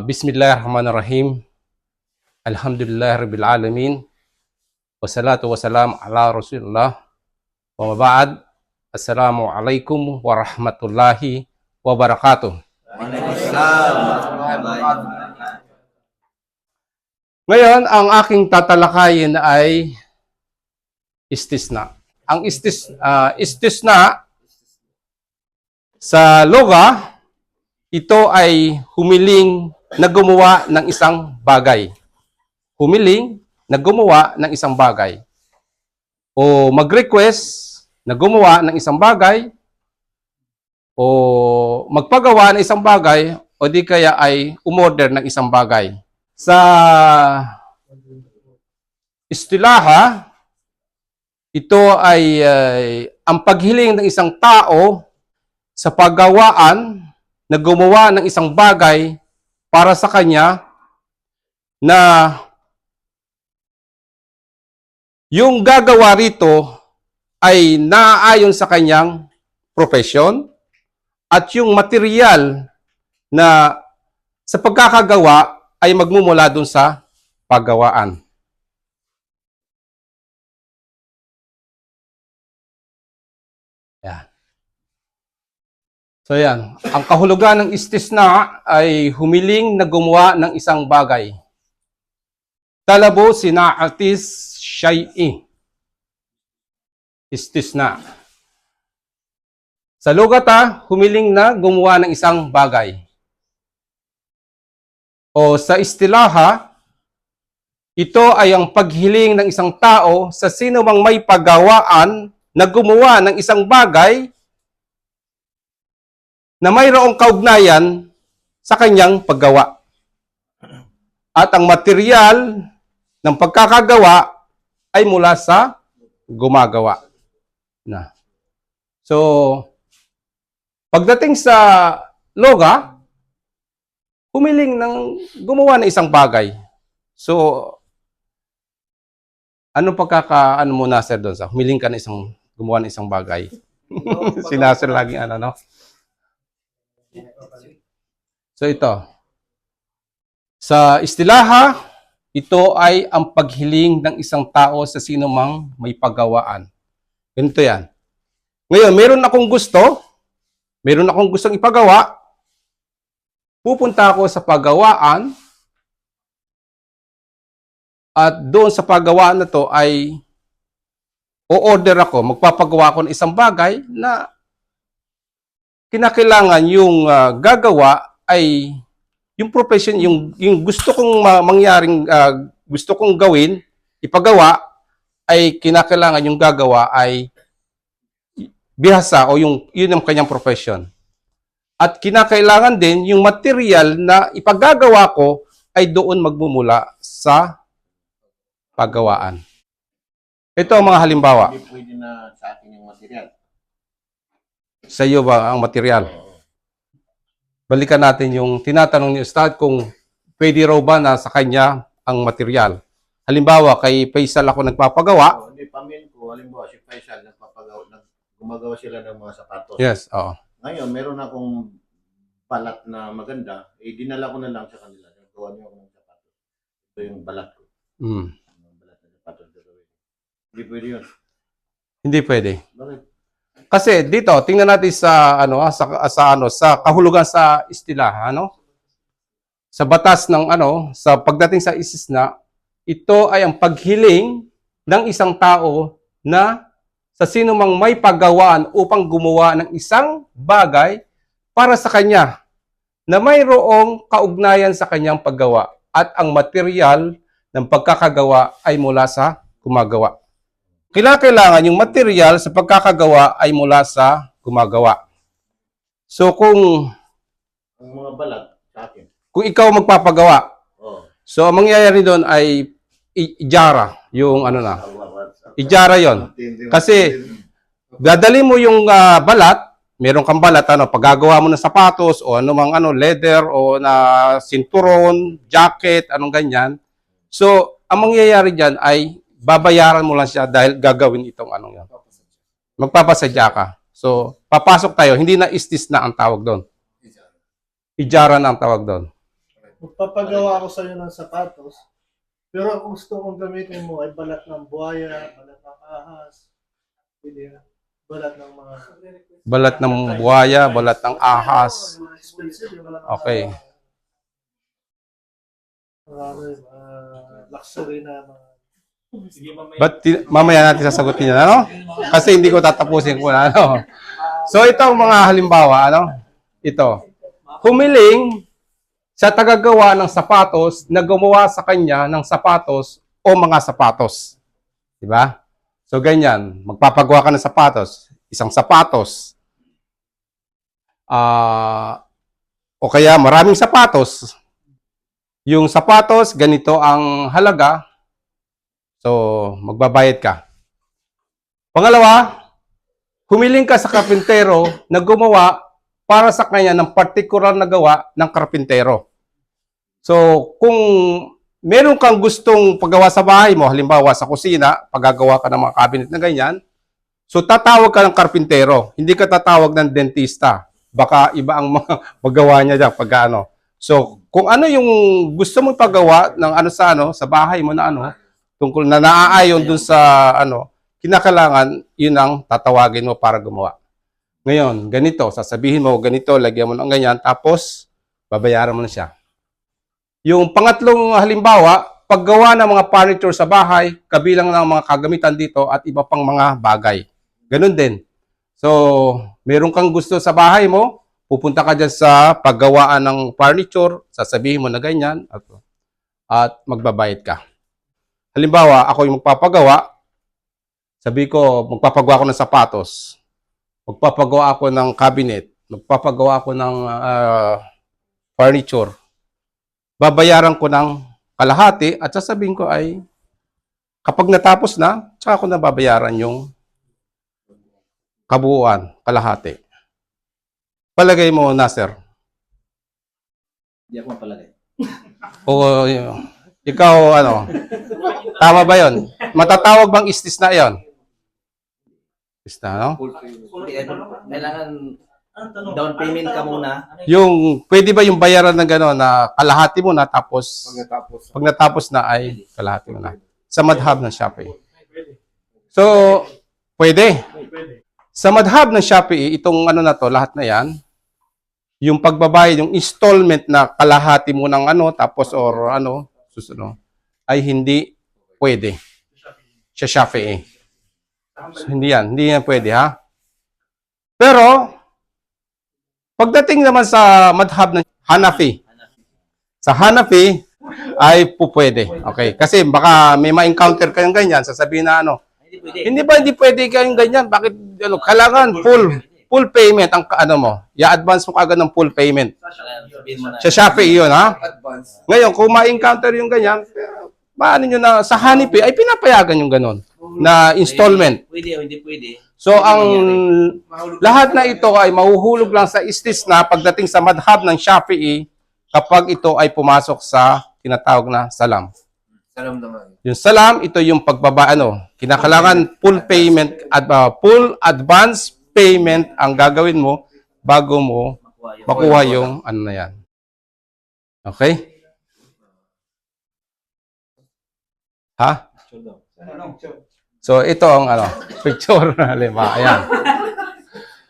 Bismillahirrahmanirrahim. Alhamdulillahirabbil alamin. Wassalatu wassalam ala Rasulillah. Wa ba'd. Assalamualaikum warahmatullahi wabarakatuh. Ngayon, ang aking tatalakayin ay istisna. Ang istisna sa loga, ito ay humiling na gumawa ng isang bagay. Humiling na gumawa ng isang bagay. O mag-request na gumawa ng isang bagay. O magpagawa ng isang bagay. O di kaya ay umorder ng isang bagay. Sa istilaha, ito ay ang paghiling ng isang tao sa paggawaan na gumawa ng isang bagay para sa kanya na yung gagawa rito ay naaayon sa kanyang profesyon at yung material na sa pagkakagawa ay magmumula dun sa paggawaan. Yan. So yan, ang kahulugan ng istisna ay humiling na gumawa ng isang bagay. Talabo sina'atis syai'i. Istisna. Sa lugata, humiling na gumawa ng isang bagay. O sa istilaha, ito ay ang paghiling ng isang tao sa sino mang may paggawaan na gumawa ng isang bagay na mayroong kaugnayan sa kanyang paggawa. At ang material ng pagkakagawa ay mula sa gumagawa. Na. So, pagdating sa loga, humiling ng gumawa ng isang bagay. So, ano pagkakaano mo na sir doon sa humiling ka na isang gumawa ng isang bagay? Sinasir laging ano, no? So ito, sa istilaha, ito ay ang paghiling ng isang tao sa sino mang may paggawaan. Ganito yan. Ngayon, meron akong gustong ipagawa, pupunta ako sa paggawaan, at doon sa paggawaan na to ay o-order ako, magpapagawa ako ng isang bagay na kinakailangan yung gagawa ay yung profession, yung gusto kong mangyaring, gusto kong gawin, ipagawa, ay kinakailangan yung gagawa ay bihasa o yun ang kanyang profession. At kinakailangan din yung material na ipagagawa ko ay doon magmumula sa paggawaan. Ito ang mga halimbawa. Hindi pwede na sa akin yung material. Sa iyo ba ang material? Balikan natin yung tinatanong ni Ustad kung pwede raw ba na sa kanya ang material. Halimbawa, kay Faisal ako nagpapagawa. Hindi, pamin ko, halimbawa si Faisal, gumagawa sila ng mga sapatos. Yes, oo. Ngayon, meron akong balat na maganda, dinala ko na lang sa kanila. Gawa niyo ako ng sapatos. Ito yung balat ko. Yung balat na sapatos. Hindi pwede yun. Hindi pwede. Bakit? Kasi dito, tingnan natin sa sa kahulugan sa istilaha, Sa batas ng sa pagdating sa istisna, ito ay ang paghiling ng isang tao na sa sino mang may paggawaan upang gumawa ng isang bagay para sa kanya na mayroong kaugnayan sa kanyang paggawa at ang material ng pagkakagawa ay mula sa gumagawa. Kailangan yung material sa pagkakagawa ay mula sa gumagawa. So kung ang mga balat sa akin. Kung ikaw magpapagawa, so ang mangyayari doon ay ijara, yung ijara yon. Kasi dadali mo yung balat, meron kang balat, paggagawa mo ng sapatos o anumang leather o na sinturon, jacket, anong ganyan. So ang mangyayari diyan ay babayaran mo lang siya dahil gagawin itong yan. Magpapasadya ka. So, papasok tayo. Hindi na istisna ang tawag doon. Ijara na ang tawag doon. Magpapagawa ako sa'yo ng sapatos, pero ang gusto kong gamitin mo ay balat ng buhaya, balat ng ahas, pwede yan. Balat ng mga... Balat ng buhaya, balat ng ahas. Mga expensive, yung balat ng Okay. luxury na mga... But mamaya natin sasagutin yan, ano? Kasi hindi ko tatapusin kung ano. So itong mga halimbawa, ano? Ito. Humiling sa tagagawa ng sapatos na gumawa sa kanya ng sapatos o mga sapatos. Di ba? So ganyan, magpapagawa ka ng sapatos, isang sapatos. O kaya maraming sapatos. Yung sapatos, ganito ang halaga. So, magbabayad ka. Pangalawa, humiling ka sa karpintero na gumawa para sa kanya ng partikular na gawa ng karpintero. So, kung meron kang gustong paggawa sa bahay mo, halimbawa sa kusina, paggagawa ka ng mga cabinet na ganyan, so tatawag ka ng karpintero, hindi ka tatawag ng dentista. Baka iba ang magawa niya dyan pag ano. So, kung ano yung gusto mong paggawa ng ano sa bahay mo na ano, tungkol na naaayon dun sa ano, kinakailangan, yun ang tatawagin mo para gumawa. Ngayon, ganito, sasabihin mo, ganito, lagyan mo ng ganyan, tapos babayaran mo na siya. Yung pangatlong halimbawa, paggawa ng mga furniture sa bahay, kabilang ng mga kagamitan dito at iba pang mga bagay. Ganun din. So, meron kang gusto sa bahay mo, pupunta ka dyan sa paggawaan ng furniture, sasabihin mo na ganyan, at magbabayad ka. Halimbawa, ako yung magpapagawa, sabi ko, magpapagawa ako ng sapatos, magpapagawa ako ng cabinet, magpapagawa ako ng furniture. Babayaran ko ng kalahati at sasabihin ko ay, kapag natapos na, tsaka ko na babayaran yung kabuuan, kalahati. Palagay mo, Nasser. Hindi ako mapalagay. O ikaw, ano? Tama ba yon? Matatawag bang istisna yon? Istisna, no? Kailangan down payment ka muna. Yung, pwede ba yung bayaran ng gano'n na kalahati mo na tapos pag natapos na ay kalahati mo na? Sa madhab ng Shopee. So, pwede. Sa madhab ng Shopee, itong ano na to, lahat na yan, yung pagbabayad, yung installment na kalahati mo ng ano, tapos or ano, susunod, ay hindi pwede. Sa Shopee. So, hindi yan pwede, ha? Pero, pagdating naman sa madhab ng Hanafi, sa Hanafi, ay pupwede. Okay? Kasi baka may ma-encounter kayong ganyan, sasabihin na ano, hindi pwede kayong ganyan. Bakit, ano, kailangan full payment ang ano mo. I-advance mo kagad ng full payment. Sa Shopee yun, ha? Ngayon, kung ma-encounter yung ganyan, paano nyo na, sa Hanafi, ay pinapayagan yung ganon, na installment. Pwede o hindi pwede. So, ang lahat na ito ay mahuhulog lang sa istisna pagdating sa madhab ng Shafi'i kapag ito ay pumasok sa tinatawag na salam. Salam naman. Yung salam, ito yung kinakailangan full payment, full advance payment ang gagawin mo bago mo makuha yung ano na yan. Okay? Ha? So, ito ang ano, picture na halimbawa. Ayan.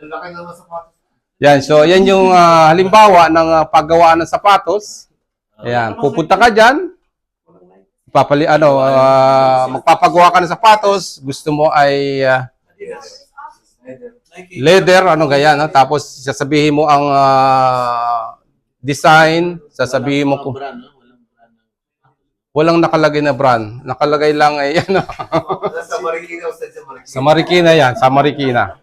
Ang laki naman sapatos. Yan. So, yan yung halimbawa ng paggawaan ng sapatos. Ayan. Pupunta ka dyan. Magpapagawa ka ng sapatos. Gusto mo ay leather, ano ganyan. No? Tapos, sasabihin mo ang design. Sasabihin mo kung walang nakalagay na brand. Nakalagay lang ay ano. Sa Marikina o sa Marikina? Sa Marikina yan, sa Marikina.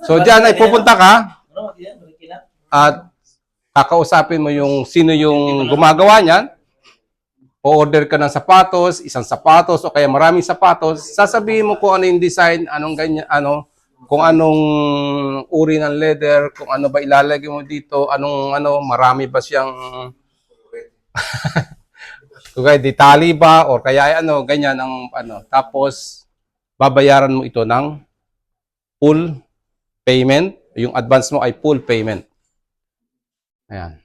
So diyan ay pupunta ka at kakausapin mo yung sino yung gumagawa niyan. O-order ka ng sapatos, isang sapatos o kaya maraming sapatos. Sasabihin mo kung ano yung design, anong ganyan, ano, kung anong uri ng leather, kung ano ba ilalagay mo dito, anong ano, marami ba siyang kaya detali ba or kaya ano ganyan ang ano, tapos babayaran mo ito ng full payment, yung advance mo ay full payment. Ayan.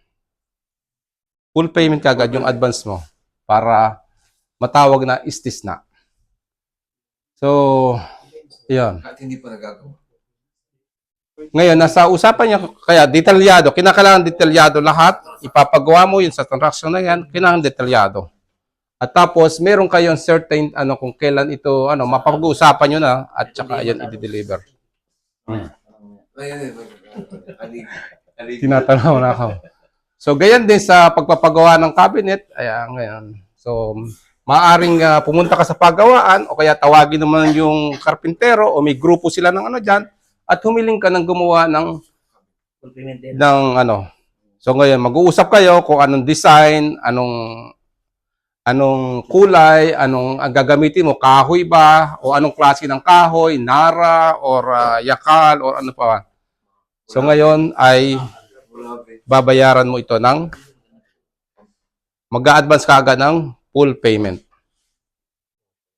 full payment kagad yung advance mo para matawag na istisna. So, yun. At hindi pa nagagawa. Ngayon, nasa usapan niya, kaya detalyado, kinakailangan detalyado lahat, ipapagawa mo yun sa transaction na yan, kailangan detalyado. At tapos, meron kayong certain, kung kailan ito, mapag-uusapan nyo na, at saka yan i-deliver. Tinatanong na ako. So, ganyan din sa pagpapagawa ng cabinet. Ayan, ngayon. So, maaring pumunta ka sa pagawaan o kaya tawagin naman yung karpintero o may grupo sila ng dyan at humiling ka ng gumawa ng Full payment din. So, ngayon, mag-uusap kayo kung anong design, anong kulay, anong ang gagamitin mo, kahoy ba, o anong klase ng kahoy, nara, or yakal, or ano pa. So, ngayon ay babayaran mo ito ng mag-a-advance ka agad ng full payment.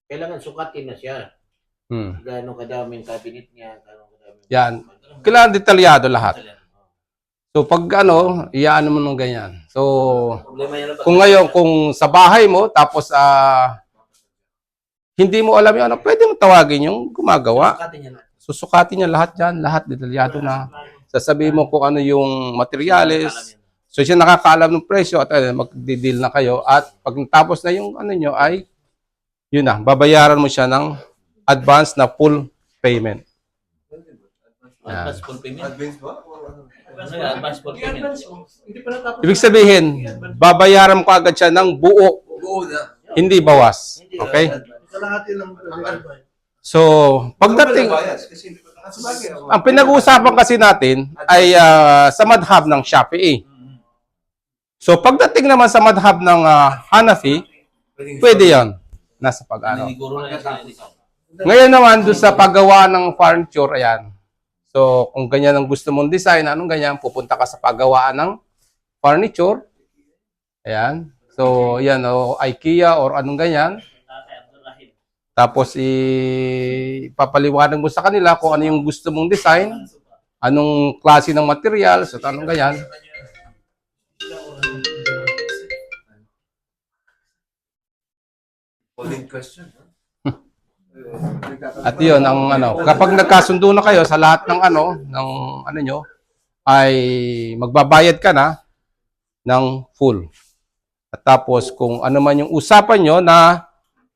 Kailangan sukatin na siya. Gano'ng kadaming cabinet niya, gano'ng kadaming... Yan. Kailangan detalyado lahat. So, pag iyaan mo nung ganyan. So, Problema yan kung ngayon, kung sa bahay mo, tapos hindi mo alam yung pwede mo tawagin yung gumagawa. Susukatin niya lahat dyan, lahat detalyado na. Sasabihin mo kung ano yung materials. So, siya nakakaalam ng presyo at mag-deal na kayo. At pag natapos na yung nyo ay, yun na, babayaran mo siya ng advance na full payment. Advance full payment. Advance ba? Advance full payment. Hindi pa natapos. Ibig sabihin, babayaran mo agad siya ng buo, Oo na. hindi bawas. Okay? Kalahati lang pwede. So, pagdating, Kasi ang pinag-uusapan kasi natin ay sa madhab ng Shafi'i. So, pagdating naman sa madhab ng Hanafi, pwede yan. Nasa pag-ano. Naniguro na yan sila. Ngayon naman, doon sa paggawa ng furniture, ayan. So, kung ganyan ang gusto mong design, anong ganyan, pupunta ka sa paggawaan ng furniture. Ayan. So, yan, IKEA or anong ganyan. Tapos, ipapaliwanag mo sa kanila kung ano yung gusto mong design, anong klase ng materials, at anong ganyan. Holding question. At yun, ang kapag nagkasundo na kayo sa lahat ng nyo, ay magbabayad ka na ng full. At tapos, kung ano man yung usapan nyo na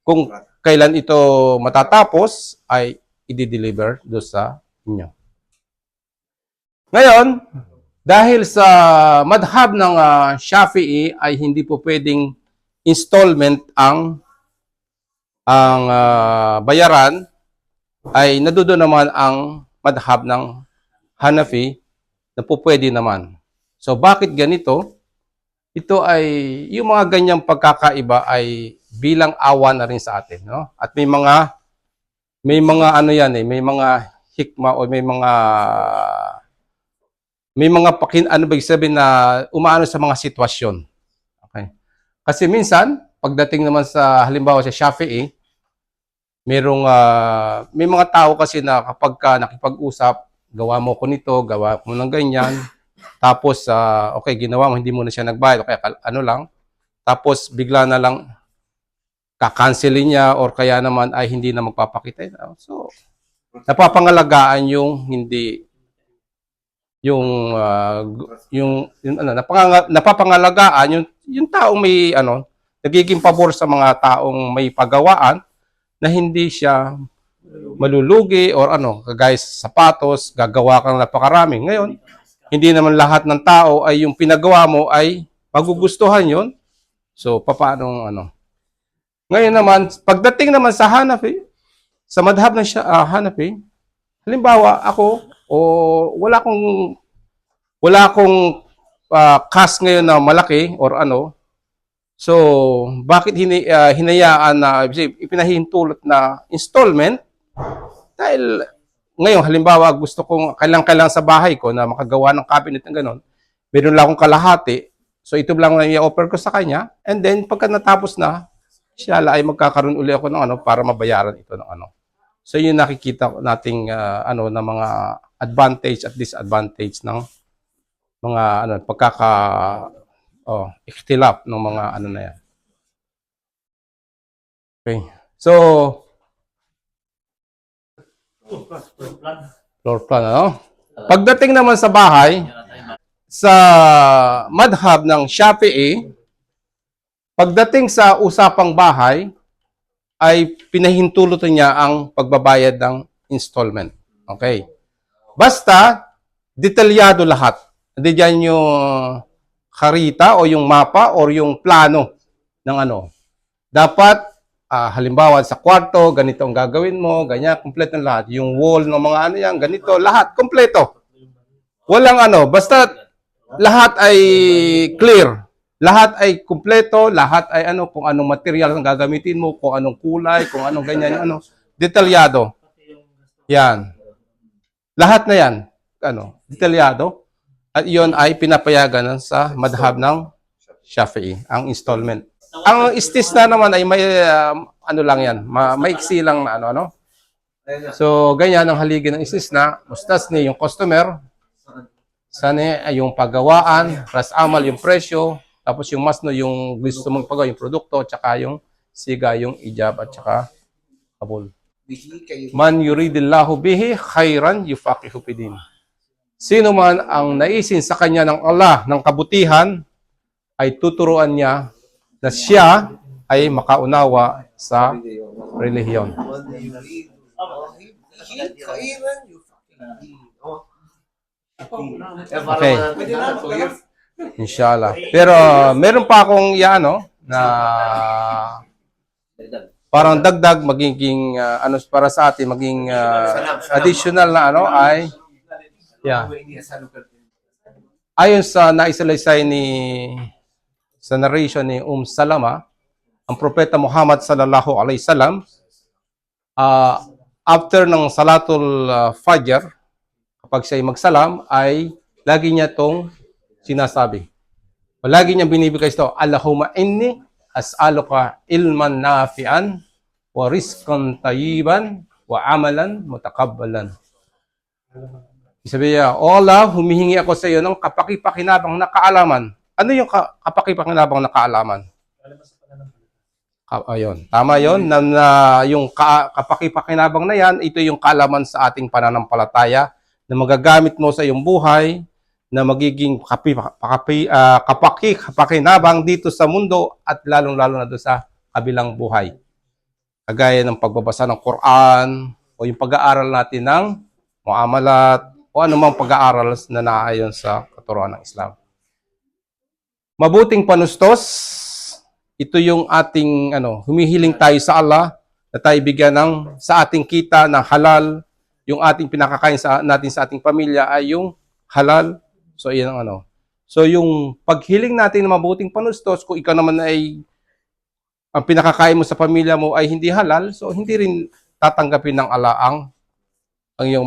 kung kailan ito matatapos, ay i-deliver doon sa inyo. Ngayon, dahil sa madhab ng Shafi'i ay hindi po pwedeng installment ang bayaran, ay nadudo naman ang madhab ng Hanafi na po pwede naman. So, bakit ganito? Ito ay, yung mga ganyang pagkakaiba ay bilang awa na rin sa atin, no? At may mga may mga hikma o may mga sabihin na umaano sa mga sitwasyon. Okay? Kasi minsan, pagdating naman sa halimbawa sa Shafi'i, may mga tao kasi na kapag nakipag-usap, gawa mo ko nito, gawa mo ng ganyan. Tapos, okay, ginawa mo, hindi mo na siya nagbayad. Okay, tapos, bigla na lang kakancelin niya or kaya naman ay hindi na magpapakita. So, napapangalagaan yung napapangalagaan yung taong may nagiging pabor sa mga taong may pagawaan na hindi siya malulugi or kagaya sa sapatos, gagawa kang napakarami. Ngayon, hindi naman lahat ng tao ay yung pinagawa mo ay magugustuhan yon. So, paano Ngayon naman, pagdating naman sa Hanafi, sa madhab ng Hanafi, halimbawa ako, wala akong cash ngayon na malaki or so, bakit hinayaan na ipinahintulot na installment? Dahil ngayon, halimbawa, gusto kong kailang sa bahay ko na makagawa ng cabinet ng ganon, meron lang akong kalahati, so ito lang na i-offer ko sa kanya, and then pagka natapos na, siya ay magkakaroon uli ako ng para mabayaran ito ng So, yun nakikita nating na mga advantage at disadvantage ng mga ikhtilaf ng mga ano na yan. Okay. So, floor plan, ano? Pagdating naman sa bahay, sa madhab ng Shafi'i, pagdating sa usapang bahay, ay pinahintulutan niya ang pagbabayad ng installment. Okay. Basta, detalyado lahat. Hindi dyan yung karita o yung mapa o yung plano ng ano. Dapat, halimbawa sa kwarto, ganito ang gagawin mo, ganyan, kompleto ng lahat. Yung wall ng mga ano yan, ganito, lahat, kompleto. Walang ano, basta lahat ay clear. Lahat ay kumpleto, lahat ay ano, kung anong material ang gagamitin mo, kung anong kulay, kung anong ganyan, ano, detalyado. Yan. Lahat na yan, ano, detalyado. At iyon ay pinapayagan sa madhab ng Shafi'i, ang installment. Ang istisna naman ay may, ano lang yan, maiksi lang na ano. So, ganyan ang haligi ng istisna. Mustasni yung customer, sani ay yung paggawaan, ras amal yung presyo, tapos yung masno yung gusto mong pagawa, yung produkto, tsaka yung siga, yung ijab, at tsaka kabul. Man yuridillahu bihi khairan yufaqihu fid din. Sino man ang naisin sa kanya ng Allah ng kabutihan, ay tuturuan niya na siya ay makaunawa sa relihiyon. Okay. Inshallah. Pero meron pa akong na parang dagdag magiging ano para sa atin maging additional na ano ay ayon sa naisalaysay sa narration ni Salama, ang propeta Muhammad sallallahu alaihi wasallam after ng salatul fajr, kapag siya magsalam ay lagi niya tong sinasabi. Lagi niya binibigay ito, Allahumma inni as'aluka ilman nafi'an wa rizqan tayyiban wa amalan mutakabbalan. Sabi niya, O Allah, humihingi ako sa iyo ng kapakipakinabang na kaalaman. Ano yung kapakipakinabang na kaalaman? Ayun. Tama yun. Yung kapakipakinabang na yan, ito yung kaalaman sa ating pananampalataya na magagamit mo sa iyong buhay, na magiging kapakipakinabang dito sa mundo at lalong-lalo na doon sa kabilang buhay. Kagaya ng pagbabasa ng Quran o yung pag-aaral natin ng muamalat o anumang pag-aaral na naayon sa katuruan ng Islam. Mabuting panustos, ito yung ating humihiling tayo sa Allah na tayo bigyan ng sa ating kita ng halal, yung ating pinakakain natin sa ating pamilya ay yung halal. So, yan ang So, yung paghiling natin ng mabuting panustos, kung ikaw naman ay ang pinakakain mo sa pamilya mo ay hindi halal, so hindi rin tatanggapin ng Allah ang iyong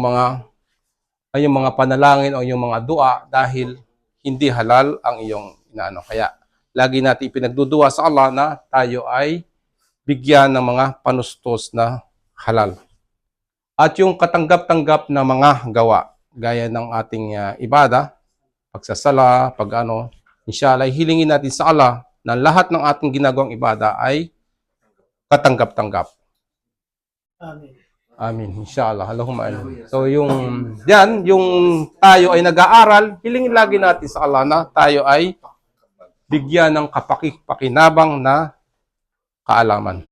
mga panalangin o iyong mga dua dahil hindi halal ang iyong inaano. Kaya, lagi natin ipinagdudua sa Allah na tayo ay bigyan ng mga panustos na halal. At yung katanggap-tanggap na mga gawa, gaya ng ating ibada, pagsasala, inshallah, hilingin natin sa Allah na lahat ng ating ginagawang ibada ay katanggap-tanggap. Amen. Amin. Inshallah. Allahumma amin. So yung tayo ay nag-aaral, hilingin lagi natin sa Allah na tayo ay bigyan ng kapakipakinabang na kaalaman.